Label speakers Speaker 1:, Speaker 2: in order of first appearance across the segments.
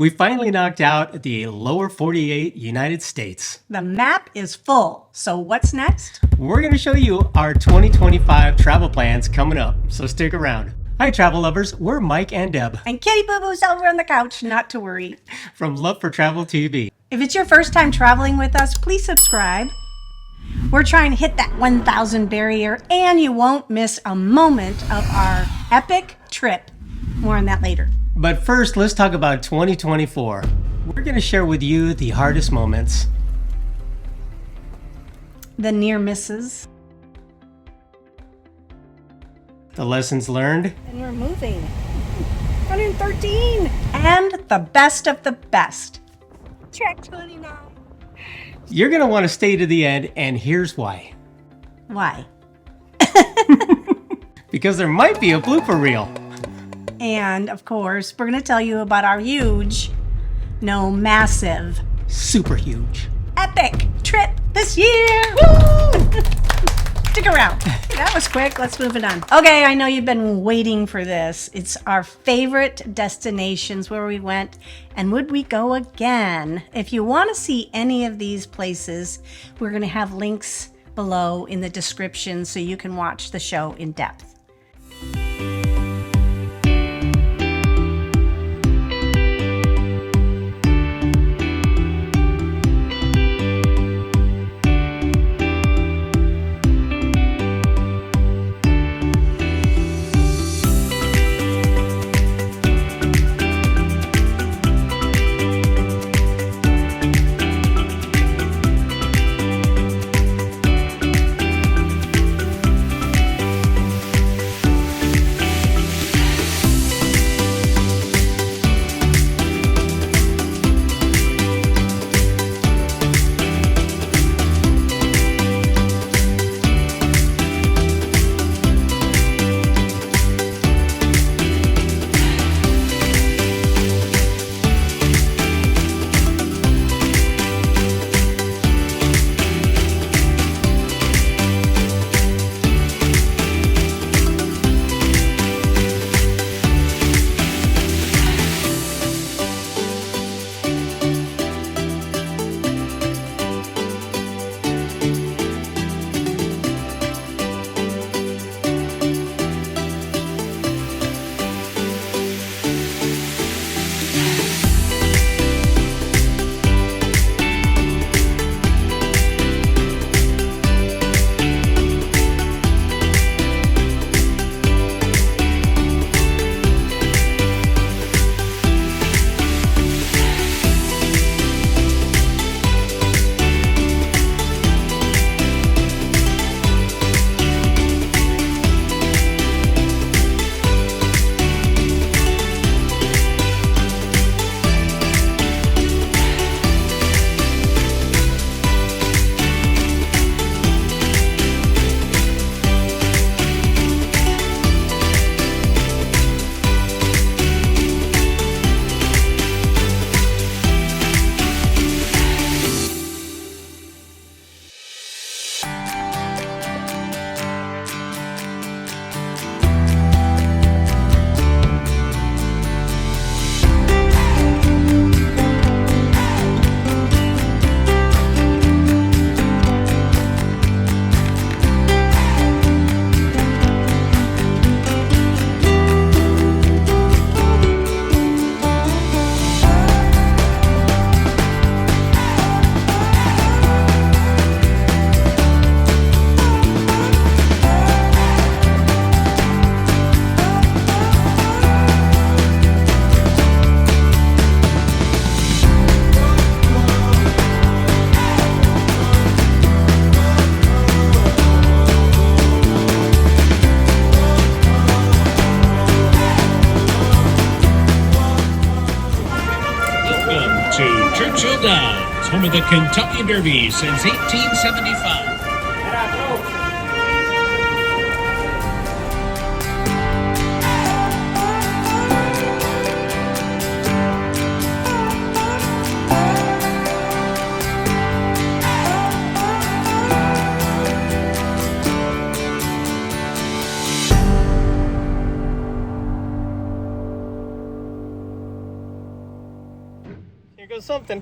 Speaker 1: We finally knocked out the lower 48 United States.
Speaker 2: The map is full. So what's next?
Speaker 1: We're going to show you our 2025 travel plans coming up, so stick around. Hi, travel lovers. We're Mike and Deb
Speaker 2: And Kitty Boo Boo's over on the couch, not to worry.
Speaker 1: from Love for Travel TV.
Speaker 2: If it's your first time traveling with us, please subscribe. We're trying to hit that 1,000 barrier, and you won't miss a moment of our epic trip. More on that later.
Speaker 1: But first, let's talk about 2024. We're going to share with you the hardest moments,
Speaker 2: The near misses.
Speaker 1: the lessons learned,
Speaker 2: And we're moving. 113. And the best of the best. Track 29.
Speaker 1: You're going to want to stay to the end, and here's why.
Speaker 2: Why?
Speaker 1: Because there might be a blooper reel.
Speaker 2: And of course, we're going to tell you about our massive,
Speaker 1: Super huge.
Speaker 2: epic trip this year. Woo! Stick around. That was quick. Let's move it on. Okay, I know you've been waiting for this. It's our favorite destinations where we went, and would we go again? If you want to see any of these places, we're going to have links below in the description so you can watch the show in depth.
Speaker 3: Home of the Kentucky Derby since 1875.
Speaker 1: goes something.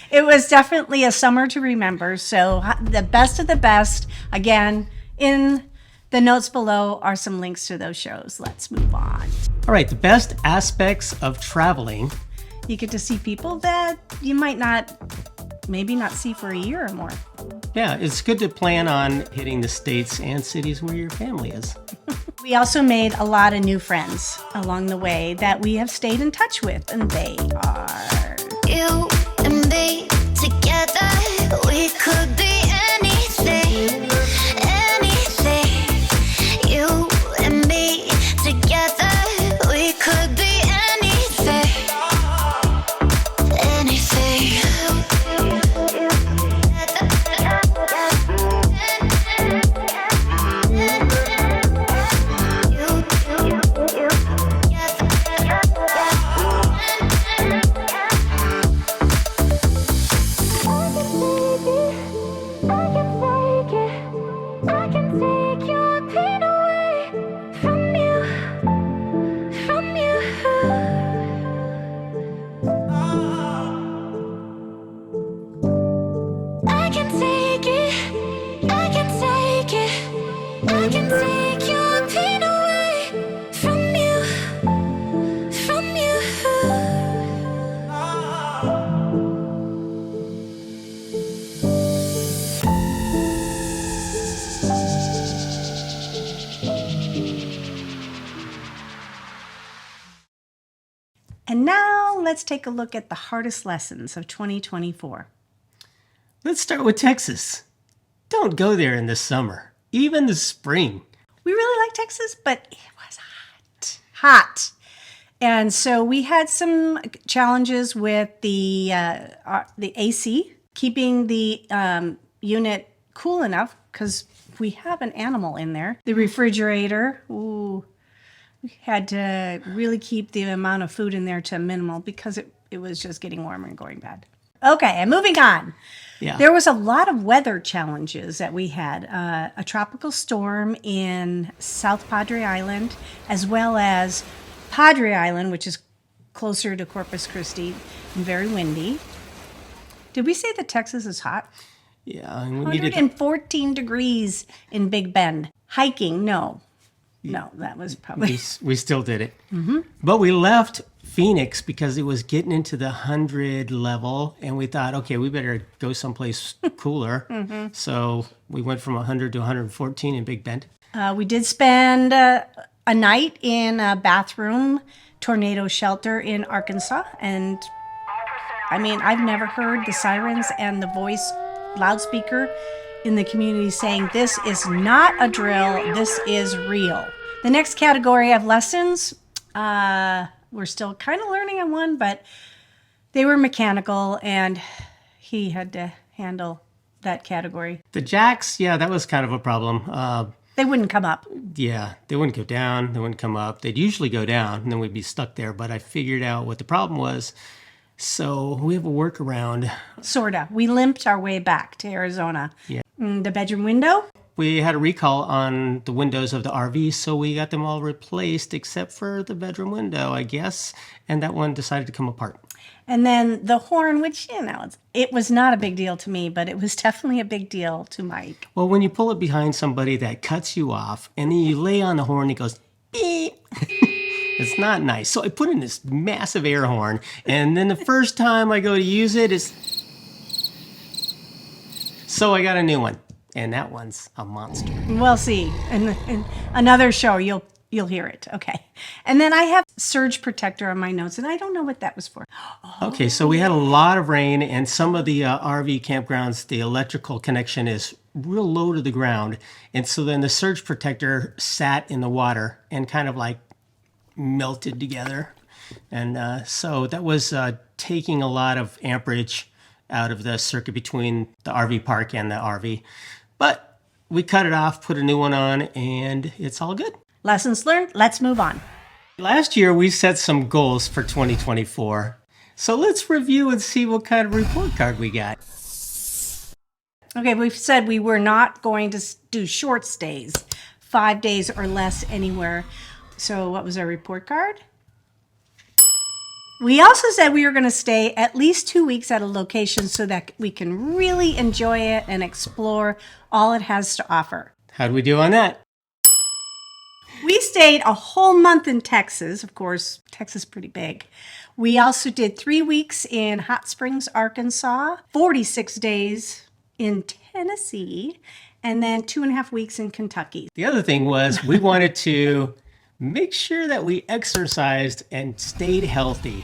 Speaker 2: It was definitely a summer to remember. So the best of the best. Again, in the notes below are some links to those shows. Let's move on.
Speaker 1: All right, the best aspects of traveling.
Speaker 2: You get to see people that you might maybe not see for a year or more.
Speaker 1: Yeah, it's good to plan on hitting the states and cities where your family is.
Speaker 2: We also made a lot of new friends along the way that we have stayed in touch with, and they are...
Speaker 4: You and me together, we could be anything, anything. You and me together, we could be anything, anything.
Speaker 2: And now let's take a look at the hardest lessons of 2024.
Speaker 1: Let's start with Texas. Don't go there in the summer, even the spring.
Speaker 2: We really like Texas, but it was hot. And so we had some challenges with the AC, keeping the unit cool enough because we have an animal in there. The refrigerator, we had to really keep the amount of food in there to a minimal because it was just getting warmer and going bad. Okay, and moving on.
Speaker 1: Yeah.
Speaker 2: There was a lot of weather challenges that we had. A tropical storm in South Padre Island, as well as Padre Island, which is closer to Corpus Christi and very windy. Did we say that Texas is hot?
Speaker 1: Yeah, and we needed
Speaker 2: 114 degrees in Big Bend. Hiking, no. No, that was probably...
Speaker 1: We still did it. Mm-hmm. But we left Phoenix because it was getting into the 100 level, and we thought, okay, we better go someplace cooler. Mm-hmm. So we went from 100 to 114 in Big Bend.
Speaker 2: We did spend a night in a bathroom tornado shelter in Arkansas, and I mean, I've never heard the sirens and the voice loudspeaker in the community saying, this is not a drill, this is real. The next category of lessons, we're still kind of learning on one, but they were mechanical, and he had to handle that category.
Speaker 1: The jacks, yeah, that was kind of a problem.
Speaker 2: They wouldn't come up.
Speaker 1: Yeah, they wouldn't go down, they wouldn't come up. They'd usually go down, and then we'd be stuck there. But I figured out what the problem was, so we have a workaround.
Speaker 2: Sorta. We limped our way back to Arizona.
Speaker 1: Yeah.
Speaker 2: The bedroom window?
Speaker 1: We had a recall on the windows of the RV, so we got them all replaced except for the bedroom window, I guess. And that one decided to come apart.
Speaker 2: And then the horn, which, it was not a big deal to me, but it was definitely a big deal to Mike.
Speaker 1: Well, when you pull it behind somebody that cuts you off, and then you lay on the horn, it goes, beep. It's not nice. So I put in this massive air horn, and then the first time I go to use it, so I got a new one, and that one's a monster.
Speaker 2: We'll see. In another show, you'll hear it. Okay. And then I have surge protector on my notes, and I don't know what that was for.
Speaker 1: Okay, so we had a lot of rain, and some of the RV campgrounds, the electrical connection is real low to the ground. And so then the surge protector sat in the water and kind of like melted together. And so that was taking a lot of amperage out of the circuit between the RV park and the RV. But we cut it off, put a new one on, and it's all good.
Speaker 2: Lessons learned. Let's move on.
Speaker 1: Last year, we set some goals for 2024. So let's review and see what kind of report card we got.
Speaker 2: Okay, we've said we were not going to do short stays, 5 days or less anywhere. So what was our report card? We also said we were going to stay at least 2 weeks at a location so that we can really enjoy it and explore all it has to offer.
Speaker 1: How'd we do on that?
Speaker 2: We stayed a whole month in Texas. Of course, Texas is pretty big. We also did 3 weeks in Hot Springs, Arkansas, 46 days in Tennessee, and then 2.5 weeks in Kentucky.
Speaker 1: The other thing was we wanted to make sure that we exercised and stayed healthy.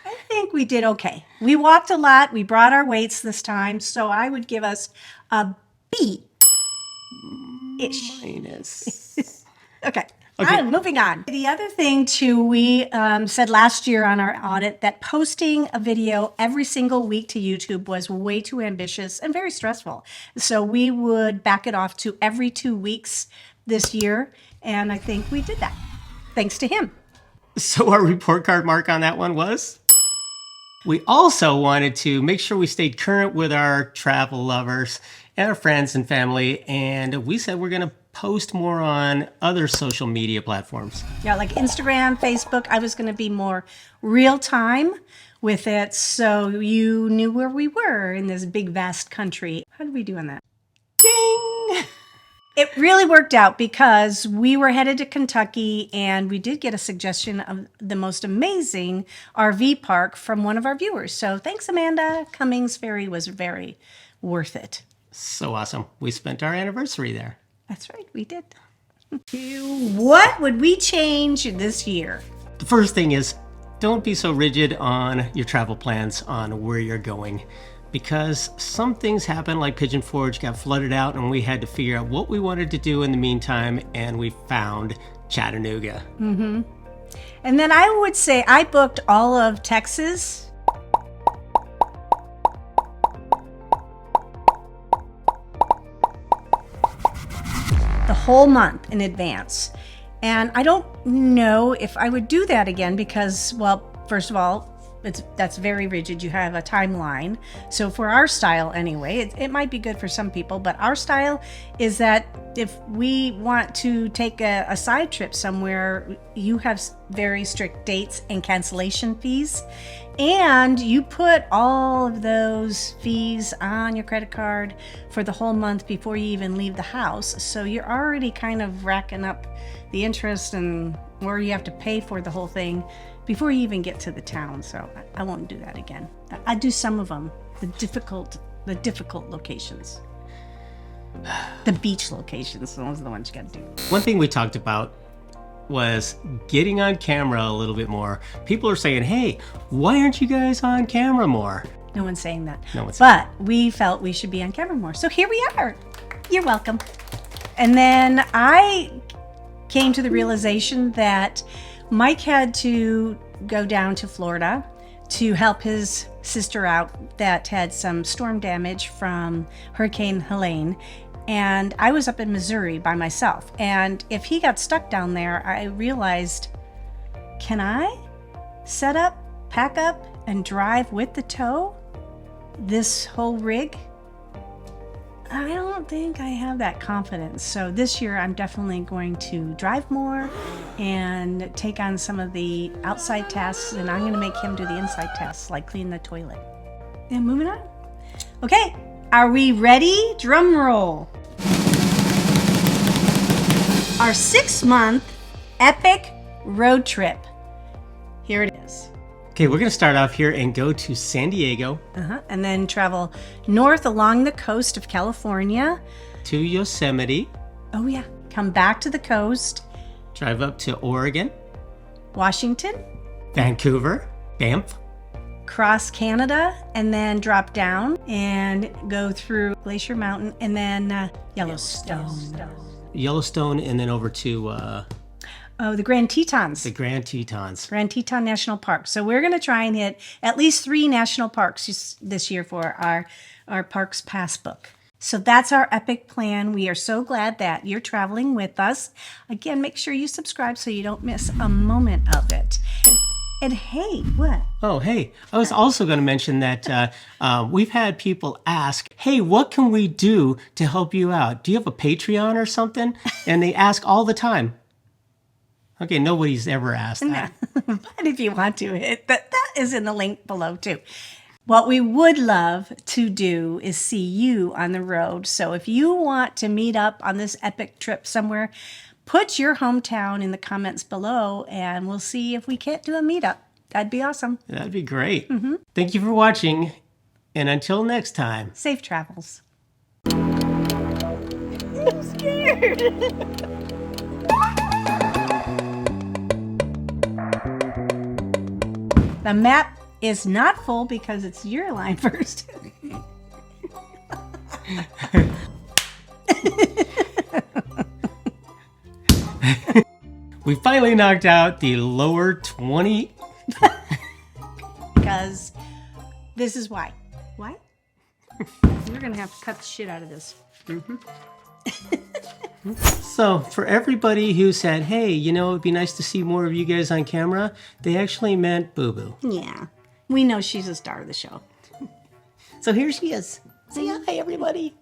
Speaker 2: I think we did okay. We walked a lot. We brought our weights this time, so I would give us a B-ish.
Speaker 1: Minus.
Speaker 2: Okay. Moving on. The other thing too, we said last year on our audit that posting a video every single week to YouTube was way too ambitious and very stressful. So we would back it off to every 2 weeks this year. And I think we did that. Thanks to him.
Speaker 1: So our report card mark on that one was? We also wanted to make sure we stayed current with our travel lovers and our friends and family. And we said we're going to post more on other social media platforms.
Speaker 2: Yeah, like Instagram, Facebook. I was going to be more real time with it so you knew where we were in this big, vast country. How did we do on that? Ding! It really worked out because we were headed to Kentucky and we did get a suggestion of the most amazing RV park from one of our viewers. So thanks, Amanda. Cummings Ferry was very worth it.
Speaker 1: So awesome. We spent our anniversary there.
Speaker 2: That's right, we did. What would we change this year?
Speaker 1: The first thing is don't be so rigid on your travel plans on where you're going, because some things happen, like Pigeon Forge got flooded out and we had to figure out what we wanted to do in the meantime, and we found Chattanooga.
Speaker 2: And then I would say I booked all of Texas. The whole month in advance. And I don't know if I would do that again because, well, first of all, that's very rigid. You have a timeline. So for our style anyway, it might be good for some people, but our style is that if we want to take a side trip somewhere, you have very strict dates and cancellation fees. And you put all of those fees on your credit card for the whole month before you even leave the house. So you're already kind of racking up the interest and where you have to pay for the whole thing before you even get to the town. So I won't do that again. I do some of them, the difficult locations. The beach locations, those are the ones you got to do.
Speaker 1: One thing we talked about was getting on camera a little bit more. People are saying, hey, why aren't you guys on camera more?
Speaker 2: No one's saying that.
Speaker 1: No one's saying
Speaker 2: But we felt we should be on camera more. So here we are. You're welcome. And then I came to the realization that Mike had to go down to Florida to help his sister out that had some storm damage from Hurricane Helene. And I was up in Missouri by myself. And if he got stuck down there, I realized, can I set up, pack up, and drive with the tow this whole rig? I don't think I have that confidence. So this year I'm definitely going to drive more and take on some of the outside tasks, and I'm going to make him do the inside tasks like clean the toilet. And moving on. Okay, are we ready? Drum roll. Our 6-month epic road trip. Here it is.
Speaker 1: Okay, we're going to start off here and go to San Diego,
Speaker 2: And then travel north along the coast of California.
Speaker 1: to Yosemite,
Speaker 2: Oh yeah. Come back to the coast.
Speaker 1: drive up to Oregon,
Speaker 2: Washington.
Speaker 1: Vancouver, Banff,
Speaker 2: Cross Canada, and then drop down and go through Glacier Mountain and then Yellowstone.
Speaker 1: Yellowstone, and then over to
Speaker 2: Oh, the Grand Tetons.
Speaker 1: the Grand Tetons.
Speaker 2: Grand Teton National Park. So we're going to try and hit at least 3 national parks this year for our Parks Pass book. So that's our epic plan. We are so glad that you're traveling with us. Again, make sure you subscribe so you don't miss a moment of it. And hey, what?
Speaker 1: Oh, hey, I was also going to mention that we've had people ask, hey, what can we do to help you out? Do you have a Patreon or something? And they ask all the time. Okay, nobody's ever asked that.
Speaker 2: But if you want to, that is in the link below too. What we would love to do is see you on the road. So if you want to meet up on this epic trip somewhere, put your hometown in the comments below and we'll see if we can't do a meetup. That'd be awesome.
Speaker 1: That'd be great. Thank you for watching. And until next time.
Speaker 2: Safe travels. I'm scared. The map is not full because it's your line first.
Speaker 1: We finally knocked out the lower 20.
Speaker 2: Because this is why. Why? We're going to have to cut the shit out of this.
Speaker 1: So for everybody who said, hey, you know, it'd be nice to see more of you guys on camera, they actually meant Boo Boo.
Speaker 2: Yeah. We know she's a star of the show.
Speaker 1: So here she is. Say hi, everybody.